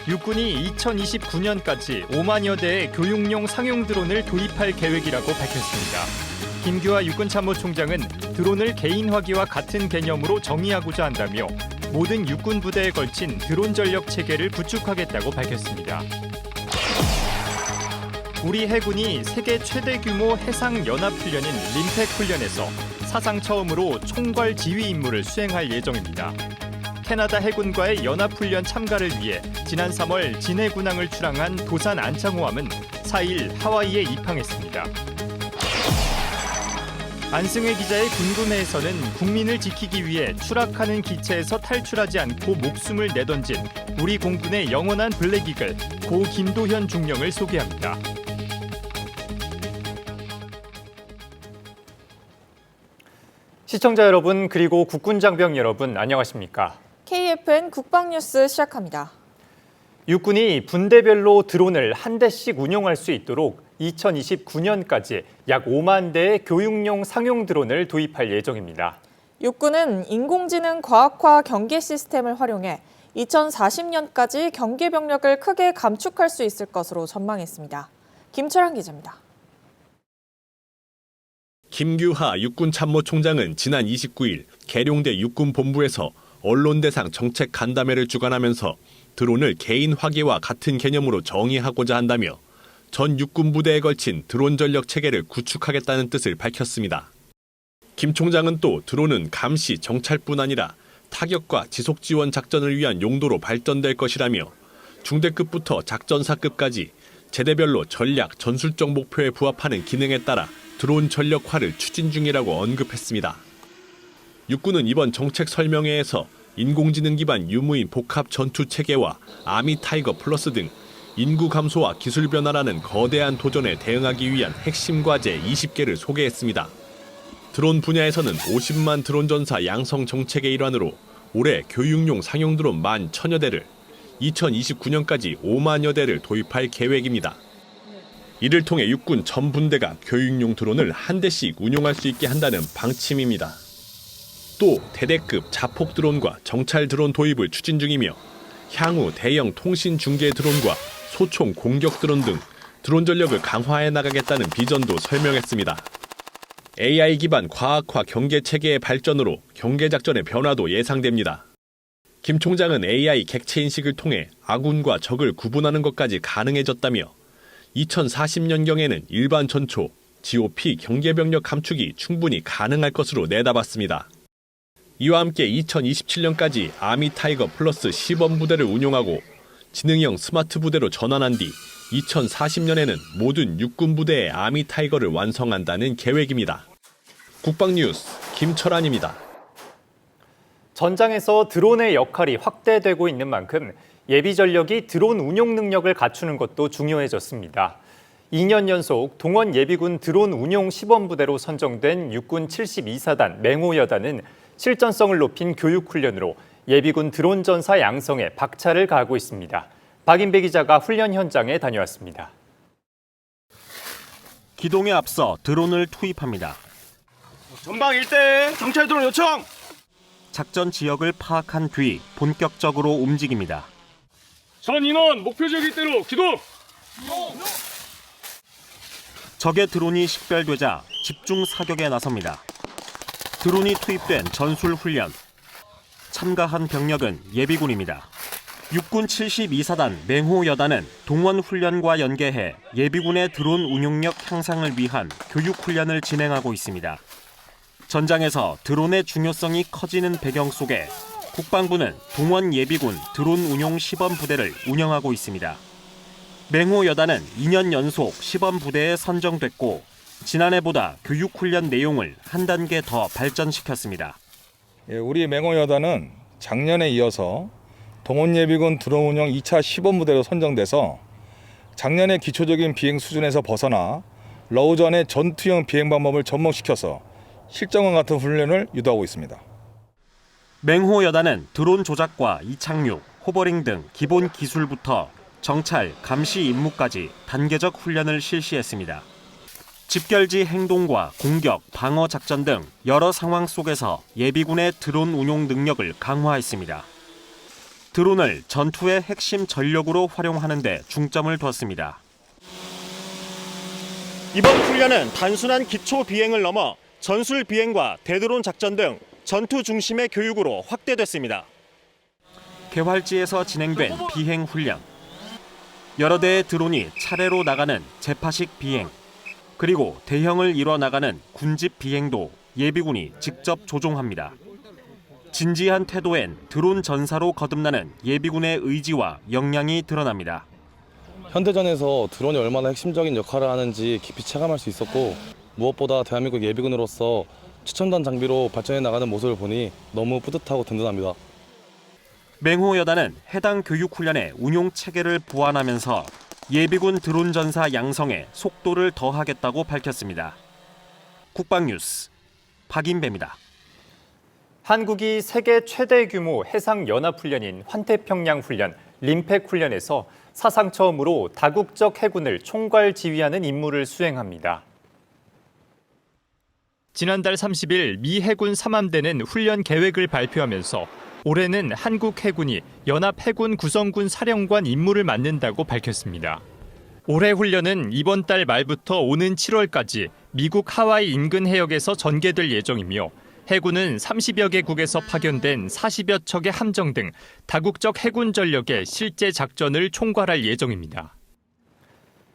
육군이 2029년까지 5만여 대의 교육용 상용 드론을 도입할 계획이라고 밝혔습니다. 김규하 육군참모총장은 드론을 개인화기와 같은 개념으로 정의하고자 한다며 모든 육군 부대에 걸친 드론 전력 체계를 구축하겠다고 밝혔습니다. 우리 해군이 세계 최대 규모 해상 연합 훈련인 림팩 훈련에서 사상 처음으로 총괄 지휘 임무를 수행할 예정입니다. 캐나다 해군과의 연합훈련 참가를 위해 지난 3월 진해 군항을 출항한 도산 안창호함은 4일 하와이에 입항했습니다. 안승회 기자의 궁금해에서는 국민을 지키기 위해 추락하는 기체에서 탈출하지 않고 목숨을 내던진 우리 공군의 영원한 블랙이글 고 김도현 중령을 소개합니다. 시청자 여러분 그리고 국군 장병 여러분 안녕하십니까? KFN 국방뉴스 시작합니다. 육군이 분대별로 드론을 한 대씩 운용할 수 있도록 2029년까지 약 5만 대의 교육용 상용 드론을 도입할 예정입니다. 육군은 인공지능 과학화 경계 시스템을 활용해 2040년까지 경계 병력을 크게 감축할 수 있을 것으로 전망했습니다. 김철환 기자입니다. 김규하 육군참모총장은 지난 29일 계룡대 육군본부에서 언론대상 정책 간담회를 주관하면서 드론을 개인 화기와 같은 개념으로 정의하고자 한다며 전 육군 부대에 걸친 드론 전력 체계를 구축하겠다는 뜻을 밝혔습니다. 김 총장은 또 드론은 감시, 정찰뿐 아니라 타격과 지속 지원 작전을 위한 용도로 발전될 것이라며 중대급부터 작전사급까지 제대별로 전략, 전술적 목표에 부합하는 기능에 따라 드론 전력화를 추진 중이라고 언급했습니다. 육군은 이번 정책 설명회에서 인공지능 기반 유무인 복합 전투 체계와 아미 타이거 플러스 등 인구 감소와 기술 변화라는 거대한 도전에 대응하기 위한 핵심 과제 20개를 소개했습니다. 드론 분야에서는 50만 드론 전사 양성 정책의 일환으로 올해 교육용 상용 드론 10,000여 대를, 2029년까지 5만여 대를 도입할 계획입니다. 이를 통해 육군 전 분대가 교육용 드론을 한 대씩 운용할 수 있게 한다는 방침입니다. 또 대대급 자폭 드론과 정찰 드론 도입을 추진 중이며 향후 대형 통신 중계 드론과 소총 공격 드론 등 드론 전력을 강화해 나가겠다는 비전도 설명했습니다. AI 기반 과학화 경계 체계의 발전으로 경계 작전의 변화도 예상됩니다. 김 총장은 AI 객체 인식을 통해 아군과 적을 구분하는 것까지 가능해졌다며 2040년경에는 일반 전초, GOP 경계 병력 감축이 충분히 가능할 것으로 내다봤습니다. 이와 함께 2027년까지 아미 타이거 플러스 시범 부대를 운용하고 지능형 스마트 부대로 전환한 뒤 2040년에는 모든 육군 부대의 아미 타이거를 완성한다는 계획입니다. 국방뉴스 김철환입니다. 전장에서 드론의 역할이 확대되고 있는 만큼 예비 전력이 드론 운용 능력을 갖추는 것도 중요해졌습니다. 2년 연속 동원 예비군 드론 운용 시범부대로 선정된 육군 72사단 맹호여단은 실전성을 높인 교육훈련으로 예비군 드론 전사 양성에 박차를 가하고 있습니다. 박인배 기자가 훈련 현장에 다녀왔습니다. 기동에 앞서 드론을 투입합니다. 전방 일대 정찰 드론 요청! 작전 지역을 파악한 뒤 본격적으로 움직입니다. 전 인원 목표 지역 일대로 기동! 적의 드론이 식별되자 집중 사격에 나섭니다. 드론이 투입된 전술 훈련. 참가한 병력은 예비군입니다. 육군 72사단 맹호여단은 동원 훈련과 연계해 예비군의 드론 운용력 향상을 위한 교육 훈련을 진행하고 있습니다. 전장에서 드론의 중요성이 커지는 배경 속에 국방부는 동원 예비군 드론 운용 시범 부대를 운영하고 있습니다. 맹호여단은 2년 연속 시범 부대에 선정됐고 지난해보다 교육 훈련 내용을 한 단계 더 발전시켰습니다. 우리 맹호여단은 작년에 이어서 동원예비군 드론 운용 2차 시범부대로 선정돼서 작년의 기초적인 비행 수준에서 벗어나 러우전의 전투형 비행 방법을 접목시켜서 실전과 같은 훈련을 유도하고 있습니다. 맹호여단은 드론 조작과 이착륙, 호버링 등 기본 기술부터 정찰, 감시 임무까지 단계적 훈련을 실시했습니다. 집결지 행동과 공격, 방어 작전 등 여러 상황 속에서 예비군의 드론 운용 능력을 강화했습니다. 드론을 전투의 핵심 전력으로 활용하는 데 중점을 뒀습니다. 이번 훈련은 단순한 기초 비행을 넘어 전술 비행과 대드론 작전 등 전투 중심의 교육으로 확대됐습니다. 개활지에서 진행된 비행 훈련. 여러 대의 드론이 차례로 나가는 제파식 비행, 그리고 대형을 이뤄 나가는 군집 비행도 예비군이 직접 조종합니다. 진지한 태도엔 드론 전사로 거듭나는 예비군의 의지와 역량이 드러납니다. 현대전에서 드론이 얼마나 핵심적인 역할을 하는지 깊이 체감할 수 있었고, 무엇보다 대한민국 예비군으로서 최첨단 장비로 발전해 나가는 모습을 보니 너무 뿌듯하고 든든합니다. 맹호 여단은 해당 교육 훈련의 운용 체계를 보완하면서 예비군 드론 전사 양성에 속도를 더하겠다고 밝혔습니다. 국방뉴스 박인배입니다. 한국이 세계 최대 규모 해상 연합 훈련인 환태평양 훈련, 림팩 훈련에서 사상 처음으로 다국적 해군을 총괄 지휘하는 임무를 수행합니다. 지난달 30일 미 해군 3함대는 훈련 계획을 발표하면서 올해는 한국 해군이 연합 해군 구성군 사령관 임무를 맡는다고 밝혔습니다. 올해 훈련은 이번 달 말부터 오는 7월까지 미국 하와이 인근 해역에서 전개될 예정이며 해군은 30여 개국에서 파견된 40여 척의 함정 등 다국적 해군 전력의 실제 작전을 총괄할 예정입니다.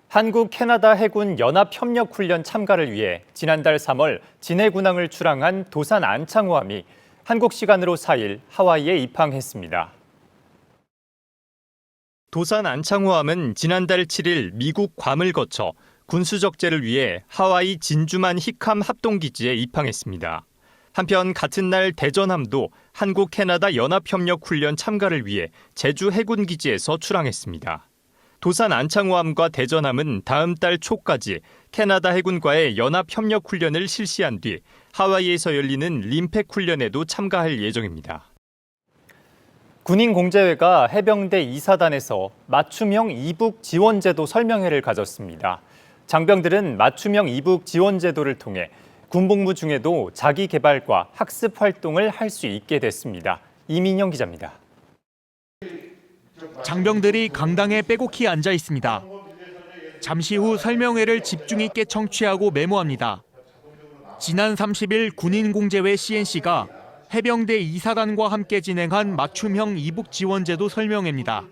한국 캐나다 해군 연합협력훈련 참가를 위해 지난달 3월 진해군항을 출항한 도산 안창호함이 한국 시간으로 4일 하와이에 입항했습니다. 도산 안창호함은 지난달 7일 미국 괌을 거쳐 군수적재를 위해 하와이 진주만 히캄 합동기지에 입항했습니다. 한편 같은 날 대전함도 한국 캐나다 연합협력훈련 참가를 위해 제주 해군기지에서 출항했습니다. 도산 안창호함과 대전함은 다음 달 초까지 캐나다 해군과의 연합협력훈련을 실시한 뒤 하와이에서 열리는 림팩 훈련에도 참가할 예정입니다. 군인공제회가 해병대 2사단에서 맞춤형 이북 지원제도 설명회를 가졌습니다. 장병들은 맞춤형 이북 지원제도를 통해 군복무 중에도 자기 개발과 학습 활동을 할 수 있게 됐습니다. 이민영 기자입니다. 장병들이 강당에 빼곡히 앉아 있습니다. 잠시 후 설명회를 집중 있게 청취하고 메모합니다. 지난 30일 군인공제회 CNC가 해병대 2사단과 함께 진행한 맞춤형 이북 지원제도 설명회입니다.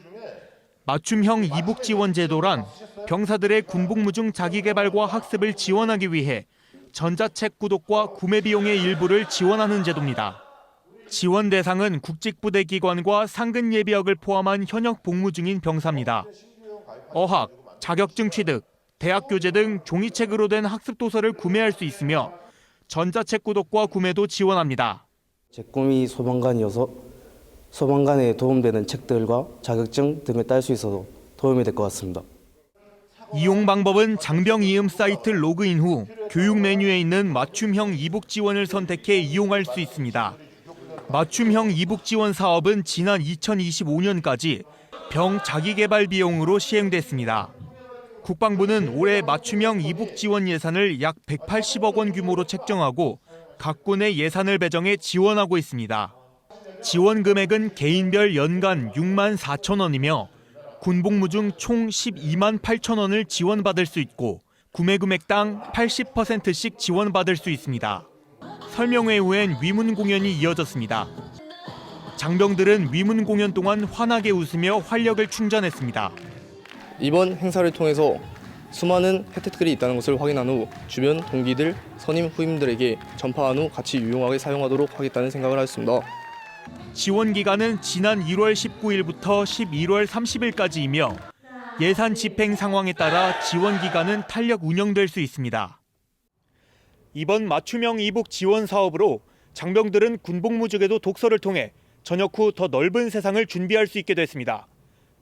맞춤형 이북 지원제도란 병사들의 군복무 중 자기개발과 학습을 지원하기 위해 전자책 구독과 구매 비용의 일부를 지원하는 제도입니다. 지원 대상은 국직부대 기관과 상근 예비역을 포함한 현역 복무 중인 병사입니다. 어학, 자격증 취득, 대학 교재 등 종이책으로 된 학습 도서를 구매할 수 있으며 전자책 구독과 구매도 지원합니다. 제 꿈이 소방관이어서 소방관에 도움되는 책들과 자격증 등을 딸 수 있어서 도움이 될 것 같습니다. 이용 방법은 장병 이음 사이트 로그인 후 교육 메뉴에 있는 맞춤형 이북 지원을 선택해 이용할 수 있습니다. 맞춤형 이북 지원 사업은 지난 2025년까지 병 자기개발 비용으로 시행됐습니다. 국방부는 올해 맞춤형 이북 지원 예산을 약 180억 원 규모로 책정하고 각 군에 예산을 배정해 지원하고 있습니다. 지원 금액은 개인별 연간 6만 4천 원이며 군복무 중 총 12만 8천 원을 지원받을 수 있고 구매 금액당 80%씩 지원받을 수 있습니다. 설명회 후엔 위문 공연이 이어졌습니다. 장병들은 위문 공연 동안 환하게 웃으며 활력을 충전했습니다. 이번 행사를 통해서 수많은 혜택들이 있다는 것을 확인한 후 주변 동기들, 선임 후임들에게 전파한 후 같이 유용하게 사용하도록 하겠다는 생각을 했습니다. 지원 기간은 지난 1월 19일부터 11월 30일까지이며 예산 집행 상황에 따라 지원 기간은 탄력 운영될 수 있습니다. 이번 맞춤형 이북 지원 사업으로 장병들은 군복무 중에도 독서를 통해 전역 후 더 넓은 세상을 준비할 수 있게 됐습니다.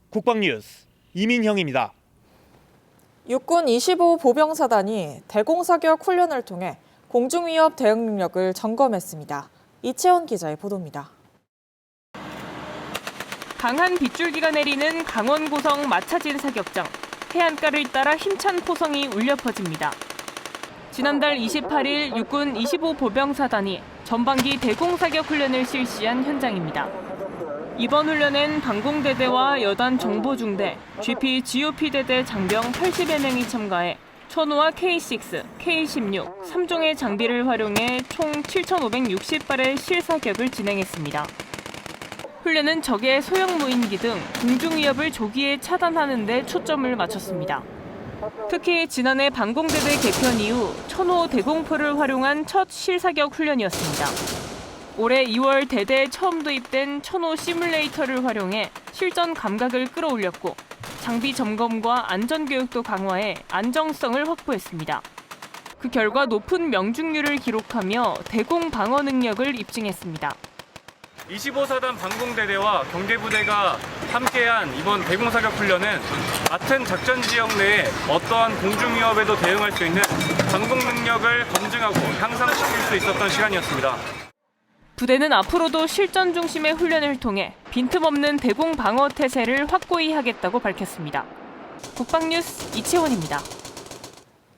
국방뉴스 이민형입니다. 육군 25 보병사단이 대공사격 훈련을 통해 공중위협 대응 능력을 점검했습니다. 이채원 기자의 보도입니다. 강한 빗줄기가 내리는 강원 고성 마차진 사격장. 해안가를 따라 힘찬 포성이 울려 퍼집니다. 지난달 28일 육군 25 보병사단이 전반기 대공사격 훈련을 실시한 현장입니다. 이번 훈련엔 방공대대와 여단 정보중대, GP, GOP 대대 장병 80여 명이 참가해 천호와 K6, K16, 3종의 장비를 활용해 총 7,560발의 실사격을 진행했습니다. 훈련은 적의 소형 무인기 등 공중 위협을 조기에 차단하는 데 초점을 맞췄습니다. 특히 지난해 방공대대 개편 이후 천호 대공포를 활용한 첫 실사격 훈련이었습니다. 올해 2월 대대에 처음 도입된 천호 시뮬레이터를 활용해 실전 감각을 끌어올렸고 장비 점검과 안전교육도 강화해 안정성을 확보했습니다. 그 결과 높은 명중률을 기록하며 대공 방어 능력을 입증했습니다. 25사단 방공대대와 경계부대가 함께한 이번 대공사격 훈련은 같은 작전 지역 내에 어떠한 공중 위협에도 대응할 수 있는 방공 능력을 검증하고 향상시킬 수 있었던 시간이었습니다. 부대는 앞으로도 실전 중심의 훈련을 통해 빈틈없는 대공 방어 태세를 확고히 하겠다고 밝혔습니다. 국방뉴스 이채원입니다.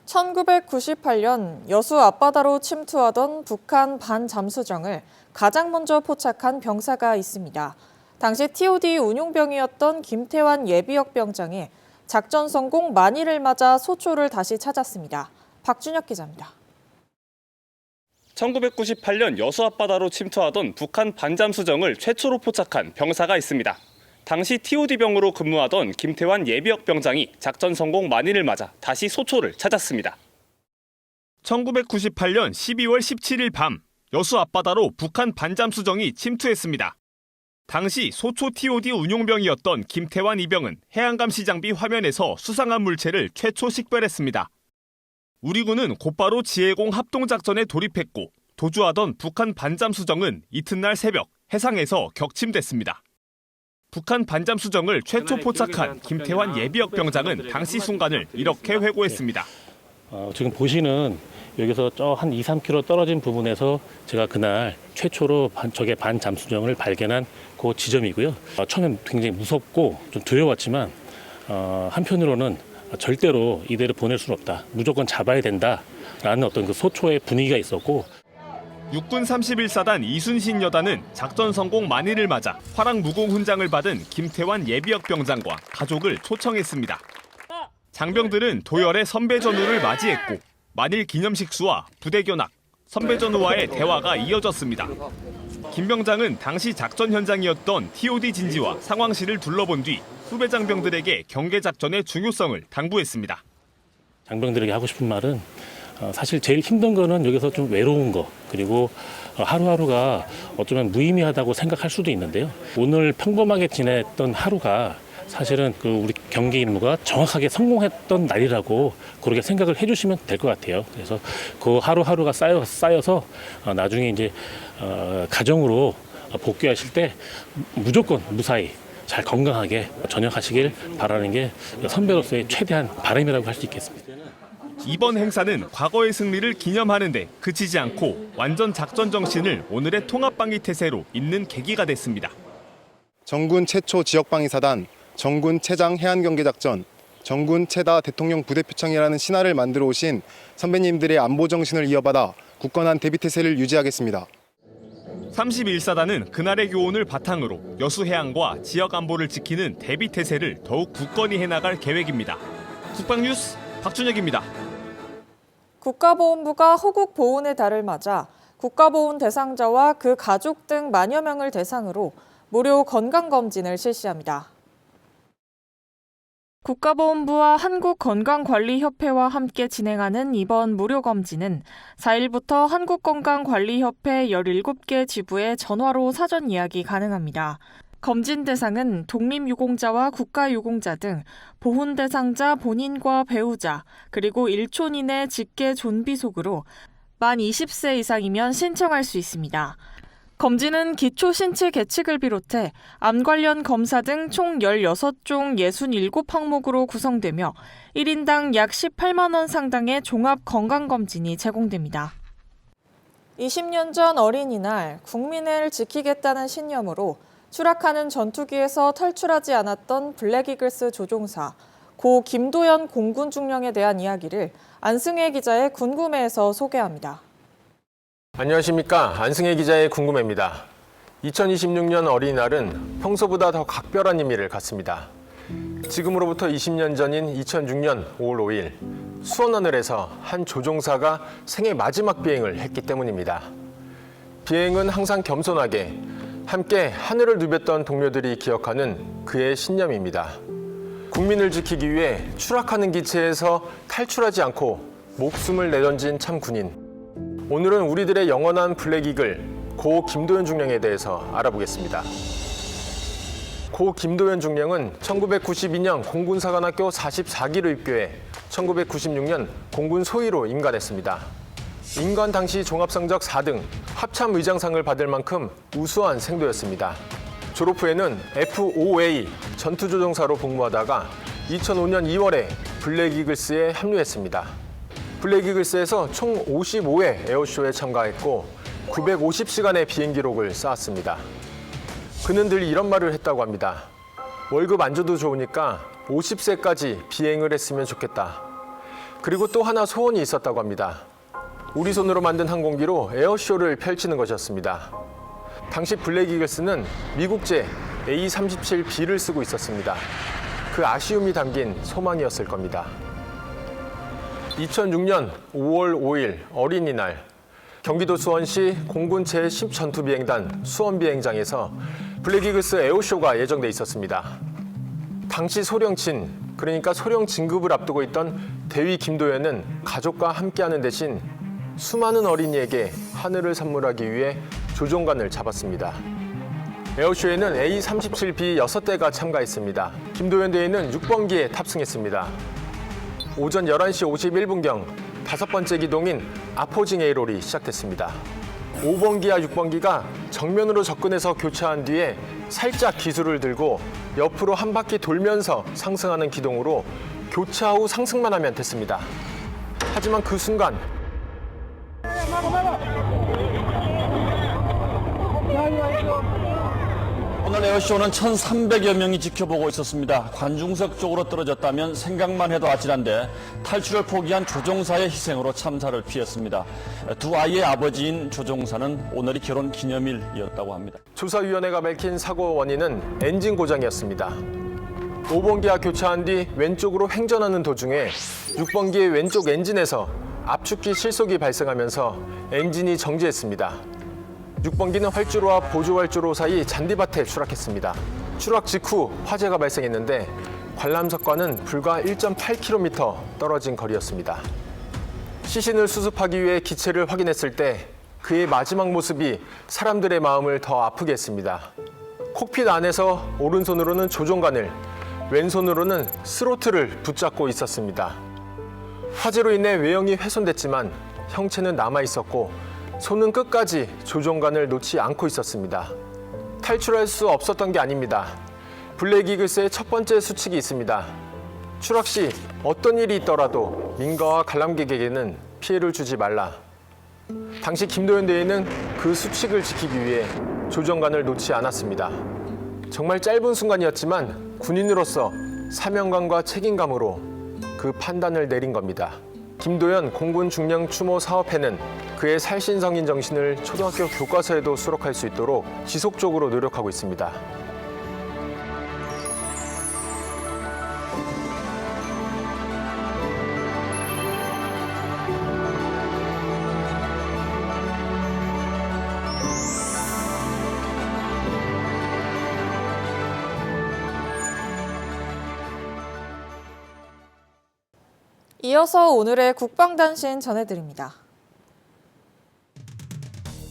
1998년 여수 앞바다로 침투하던 북한 반잠수정을 가장 먼저 포착한 병사가 있습니다. 당시 TOD 운용병이었던 김태환 예비역 병장이 작전 성공 만일을 맞아 소초를 다시 찾았습니다. 박준혁 기자입니다. 1998년 여수 앞바다로 침투하던 북한 반잠수정을 최초로 포착한 병사가 있습니다. 당시 TOD병으로 근무하던 김태환 예비역 병장이 작전 성공 만일을 맞아 다시 소초를 찾았습니다. 1998년 12월 17일 밤 여수 앞바다로 북한 반잠수정이 침투했습니다. 당시 소초 TOD 운용병이었던 김태환 이병은 해안감시 장비 화면에서 수상한 물체를 최초 식별했습니다. 우리 군은 곧바로 지해공 합동작전에 돌입했고 도주하던 북한 반잠수정은 이튿날 새벽 해상에서 격침됐습니다. 북한 반잠수정을 최초 포착한 김태환 예비역 병장은 당시 순간을 이렇게 회고했습니다. 지금 보시는 여기서 한 2, 3km 떨어진 부분에서 제가 그날 최초로 적의 반잠수정을 발견한 그 지점이고요. 처음엔 굉장히 무섭고 좀 두려웠지만 한편으로는 절대로 이대로 보낼 수는 없다. 무조건 잡아야 된다라는 어떤 그 소초의 분위기가 있었고 육군 31사단 이순신 여단은 작전 성공 만일을 맞아 화랑 무공 훈장을 받은 김태환 예비역 병장과 가족을 초청했습니다. 장병들은 도열의 선배 전우를 맞이했고 만일 기념식수와 부대 견학, 선배 전우와의 대화가 이어졌습니다. 김 병장은 당시 작전 현장이었던 TOD 진지와 상황실을 둘러본 뒤 후배 장병들에게 경계 작전의 중요성을 당부했습니다. 장병들에게 하고 싶은 말은 사실 제일 힘든 거는 여기서 좀 외로운 거, 그리고 하루하루가 어쩌면 무의미하다고 생각할 수도 있는데요. 오늘 평범하게 지냈던 하루가 사실은 우리 경계 임무가 정확하게 성공했던 날이라고 그렇게 생각을 해주시면 될 것 같아요. 그래서 그 하루하루가 쌓여서 나중에 이제 가정으로 복귀하실 때 무조건 무사히 잘 건강하게 전역하시길 바라는 게 선배로서의 최대한 바람이라고 할 수 있겠습니다. 이번 행사는 과거의 승리를 기념하는 데 그치지 않고 완전 작전 정신을 오늘의 통합방위 태세로 잇는 계기가 됐습니다. 정군 최초 지역방위사단, 정군 최장 해안경계작전, 정군 최다 대통령 부대표창이라는 신화를 만들어 오신 선배님들의 안보 정신을 이어받아 굳건한 대비태세를 유지하겠습니다. 31사단은 그날의 교훈을 바탕으로 여수 해안과 지역 안보를 지키는 대비태세를 더욱 굳건히 해나갈 계획입니다. 국방뉴스 박준혁입니다. 국가보훈부가 호국 보훈의 달을 맞아 국가보훈 대상자와 그 가족 등 만여 명을 대상으로 무료 건강검진을 실시합니다. 국가보훈부와 한국건강관리협회와 함께 진행하는 이번 무료 검진은 4일부터 한국건강관리협회 17개 지부에 전화로 사전 예약이 가능합니다. 검진 대상은 독립유공자와 국가유공자 등 보훈 대상자 본인과 배우자, 그리고 일촌인의 직계 존비속으로 만 20세 이상이면 신청할 수 있습니다. 검진은 기초 신체 계측을 비롯해 암 관련 검사 등 총 16종 67항목으로 구성되며 1인당 약 18만 원 상당의 종합 건강검진이 제공됩니다. 20년 전 어린이날 국민을 지키겠다는 신념으로 추락하는 전투기에서 탈출하지 않았던 블랙이글스 조종사 고 김도연 공군 중령에 대한 이야기를 안승혜 기자의 궁금해에서 소개합니다. 안녕하십니까. 안승혜 기자의 궁금해입니다. 2026년 어린이날은 평소보다 더 각별한 의미를 갖습니다. 지금으로부터 20년 전인 2006년 5월 5일 수원하늘에서 한 조종사가 생애 마지막 비행을 했기 때문입니다. 비행은 항상 겸손하게 함께 하늘을 누볐던 동료들이 기억하는 그의 신념입니다. 국민을 지키기 위해 추락하는 기체에서 탈출하지 않고 목숨을 내던진 참 군인. 오늘은 우리들의 영원한 블랙 이글 고 김도연 중령에 대해서 알아보겠습니다. 고 김도연 중령은 1992년 공군사관학교 44기로 입교해 1996년 공군 소위로 임관했습니다. 임관 당시 종합성적 4등, 합참 의장상을 받을 만큼 우수한 생도였습니다. 졸업 후에는 F5A 전투조종사로 복무하다가 2005년 2월에 블랙 이글스에 합류했습니다. 블랙 이글스에서 총 55회 에어쇼에 참가했고 950시간의 비행 기록을 쌓았습니다. 그는 늘 이런 말을 했다고 합니다. 월급 안 줘도 좋으니까 50세까지 비행을 했으면 좋겠다. 그리고 또 하나 소원이 있었다고 합니다. 우리 손으로 만든 항공기로 에어쇼를 펼치는 것이었습니다. 당시 블랙 이글스는 미국제 A-37B를 쓰고 있었습니다. 그 아쉬움이 담긴 소망이었을 겁니다. 2006년 5월 5일 어린이날 경기도 수원시 공군 제10 전투비행단 수원비행장에서 블랙 이글스 에어쇼가 예정돼 있었습니다. 당시 소령친, 그러니까 소령 진급을 앞두고 있던 대위 김도연은 가족과 함께하는 대신 수많은 어린이에게 하늘을 선물하기 위해 조종관을 잡았습니다. 에어쇼에는 A-37B 6대가 참가했습니다. 김도연 대위는 6번기에 탑승했습니다. 오전 11시 51분경 5번째 기동인 아포징 에이롤이 시작됐습니다. 5번기와 6번기가 정면으로 접근해서 교차한 뒤에 살짝 기술을 들고 옆으로 한 바퀴 돌면서 상승하는 기동으로 교차 후 상승만 하면 됐습니다. 하지만 그 순간 오늘 에어쇼는 1,300여 명이 지켜보고 있었습니다. 관중석 쪽으로 떨어졌다면 생각만 해도 아찔한데 탈출을 포기한 조종사의 희생으로 참사를 피했습니다. 두 아이의 아버지인 조종사는 오늘이 결혼 기념일이었다고 합니다. 조사위원회가 밝힌 사고 원인은 엔진 고장이었습니다. 5번기와 교차한 뒤 왼쪽으로 횡전하는 도중에 6번기의 왼쪽 엔진에서 압축기 실속이 발생하면서 엔진이 정지했습니다. 6번기는 활주로와 보조활주로 사이 잔디밭에 추락했습니다. 추락 직후 화재가 발생했는데 관람석과는 불과 1.8km 떨어진 거리였습니다. 시신을 수습하기 위해 기체를 확인했을 때 그의 마지막 모습이 사람들의 마음을 더 아프게 했습니다. 콕핏 안에서 오른손으로는 조종관을, 왼손으로는 스로틀을 붙잡고 있었습니다. 화재로 인해 외형이 훼손됐지만 형체는 남아 있었고 손은 끝까지 조종관을 놓지 않고 있었습니다. 탈출할 수 없었던 게 아닙니다. 블랙 이글스의 첫 번째 수칙이 있습니다. 추락 시 어떤 일이 있더라도 민가와 관람객에게는 피해를 주지 말라. 당시 김도연 대위는 그 수칙을 지키기 위해 조종관을 놓지 않았습니다. 정말 짧은 순간이었지만 군인으로서 사명감과 책임감으로 그 판단을 내린 겁니다. 김도연 공군 중령 추모 사업회는 그의 살신성인 정신을 초등학교 교과서에도 수록할 수 있도록 지속적으로 노력하고 있습니다. 이어서 오늘의 국방단신 전해드립니다.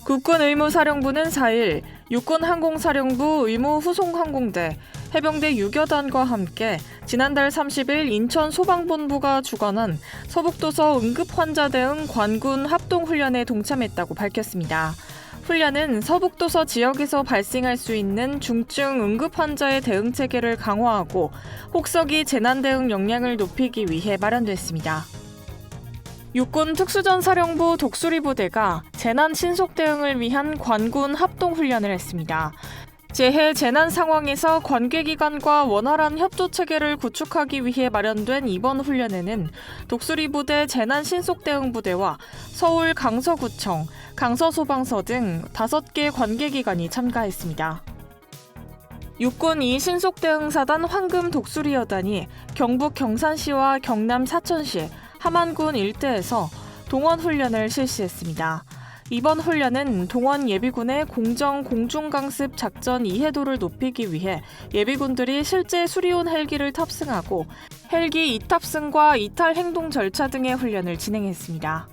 국군의무사령부는 4일 육군항공사령부 의무후송항공대, 해병대 6여단과 함께 지난달 30일 인천소방본부가 주관한 서북도서 응급환자 대응 관군 합동훈련에 동참했다고 밝혔습니다. 훈련은 서북도서 지역에서 발생할 수 있는 중증 응급환자의 대응 체계를 강화하고 혹서기 재난 대응 역량을 높이기 위해 마련됐습니다. 육군 특수전사령부 독수리부대가 재난 신속 대응을 위한 관군 합동훈련을 했습니다. 재해 재난 상황에서 관계기관과 원활한 협조 체계를 구축하기 위해 마련된 이번 훈련에는 독수리 부대 재난 신속 대응 부대와 서울 강서구청, 강서소방서 등 5개 관계기관이 참가했습니다. 육군 2신속대응사단 황금 독수리 여단이 경북 경산시와 경남 사천시, 함안군 일대에서 동원 훈련을 실시했습니다. 이번 훈련은 동원 예비군의 공정 공중강습 작전 이해도를 높이기 위해 예비군들이 실제 수리온 헬기를 탑승하고 헬기 이탑승과 이탈 행동 절차 등의 훈련을 진행했습니다.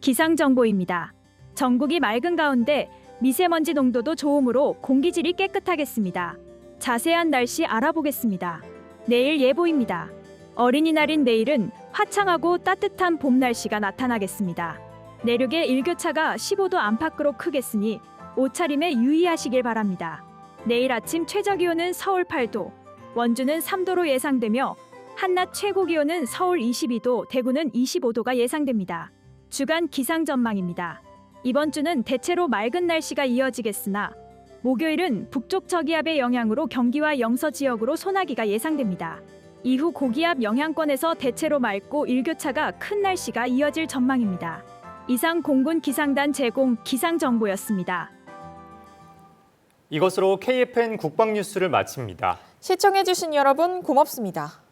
기상정보입니다. 전국이 맑은 가운데 미세먼지 농도도 좋음으로 공기질이 깨끗하겠습니다. 자세한 날씨 알아보겠습니다. 내일 예보입니다. 어린이날인 내일은 화창하고 따뜻한 봄 날씨가 나타나겠습니다. 내륙의 일교차가 15도 안팎으로 크겠으니 옷차림에 유의하시길 바랍니다. 내일 아침 최저기온은 서울 8도, 원주는 3도로 예상되며 한낮 최고기온은 서울 22도, 대구는 25도가 예상됩니다. 주간 기상 전망입니다. 이번 주는 대체로 맑은 날씨가 이어지겠으나 목요일은 북쪽 저기압의 영향으로 경기와 영서 지역으로 소나기가 예상됩니다. 이후 고기압 영향권에서 대체로 맑고 일교차가 큰 날씨가 이어질 전망입니다. 이상 공군 기상단 제공 기상정보였습니다. 이것으로 KFN 국방뉴스를 마칩니다. 시청해주신 여러분 고맙습니다.